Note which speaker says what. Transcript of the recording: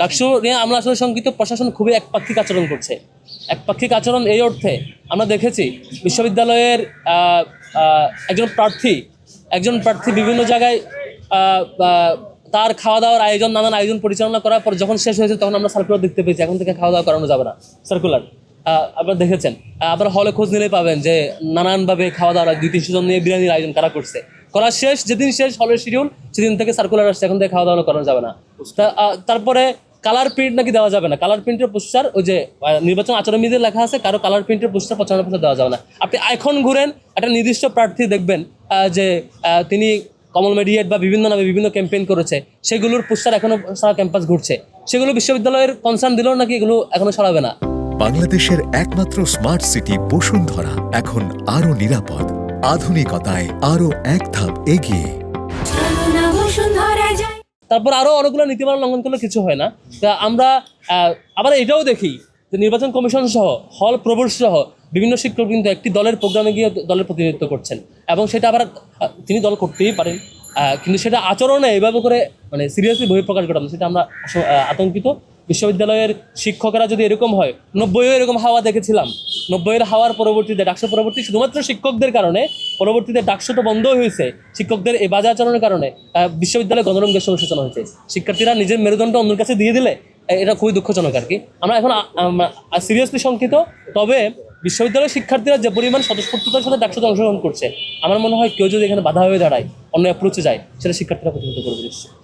Speaker 1: ডাকসু নিয়ে আমরা আসলে শঙ্কিত, প্রশাসন খুবই একপাক্ষিক আচরণ করছে। একপাক্ষিক আচরণ এই অর্থে আমরা দেখেছি বিশ্ববিদ্যালয়ের একজন প্রার্থী বিভিন্ন জায়গায় তার খাওয়া দাওয়ার আয়োজন, নানান আয়োজন পরিচালনা করার পর যখন শেষ হয়েছে তখন আমরা সার্কুলার দেখতে পেয়েছি এখন থেকে খাওয়া দাওয়া করানো যাবে না। সার্কুলার আপনারা দেখেছেন, আপনারা হলে খোঁজ নিলেই পাবেন যে নানানভাবে খাওয়া দাওয়া 200-300 জন নিয়ে বিরিয়ানির আয়োজন কারা করছে। করা শেষ, যেদিন শেষ হলের শিডিউল সেদিন থেকে সার্কুলার আসছে এখন থেকে খাওয়া দাওয়া করানো যাবে না। তারপরে কালার প্রিন্ট নাকি দেওয়া যাবে না, কালার প্রিন্টের পোস্টার ওই যে নির্বাচন আচরণবিধিতে লেখা আছে কারো কালার প্রিন্টের পোস্টার 95% দেওয়া যাবে না। আপনি এখন ঘুরেন একটা নির্দিষ্ট প্রার্থী দেখবেন যে তিনি কমল মেডিয়েট বা বিভিন্ন নামে বিভিন্ন ক্যাম্পেইন করেছে, সেগুলোর পোস্টার এখনো সারা ক্যাম্পাস ঘুরছে। সেগুলো বিশ্ববিদ্যালয়ের কনসার্ন দিলেও নাকি এগুলো এখনো সরাবে না।
Speaker 2: বাংলাদেশের একমাত্র স্মার্ট সিটি বসুন্ধরা এখন আরো নিরাপদ, আধুনিকতায় আরো এক ধাপ এগিয়ে।
Speaker 1: তারপর আরো অনেকগুলো নীতিমালা লঙ্ঘন করলে কিছু হয় না। তা আমরা আবার এটাও দেখি যে নির্বাচন কমিশন সহ হল প্রবোস্ট সহ বিভিন্ন শিক্ষক কিন্তু একটি দলের প্রোগ্রামে গিয়ে দলের প্রতিনিধিত্ব করছেন, এবং সেটা আবার তিনি দল করতেই পারেন, কিন্তু সেটা আচরণে এভাবে করে মানে সিরিয়াসলি বহিঃপ্রকাশ ঘটানো, সেটা আমরা আতঙ্কিত। বিশ্ববিদ্যালয়ের শিক্ষকেরা যদি এরকম হয়, 90-এও এরকম হাওয়া দেখেছিলাম। 90-এর হাওয়ার পরবর্তীতে ডাকসু পরবর্তী শুধুমাত্র শিক্ষকদের কারণে, পরবর্তীতে ডাকসু তো বন্ধ হয়েছে শিক্ষকদের এই বাজে আচরণের কারণে। বিশ্ববিদ্যালয়ে গণরঙ্গের সূচনা হয়েছে। শিক্ষার্থীরা নিজের মেরুদণ্ড অন্যের কাছে দিয়ে দিলে এটা খুবই দুঃখজনক আর কি। আমরা এখন সিরিয়াসলি শঙ্কিত। তবে বিশ্ববিদ্যালয়ের শিক্ষার্থীরা যে পরিমাণ স্বতঃস্ফূর্ততার সাথে ডাকসুতে অংশগ্রহণ করছে, আমার মনে হয় কেউ যদি এখানে বাধা হয়ে দাঁড়ায়, অন্য অ্যাপ্রোচে যায়, সেটা শিক্ষার্থীরা প্রতিহত করবে নিশ্চয়ই।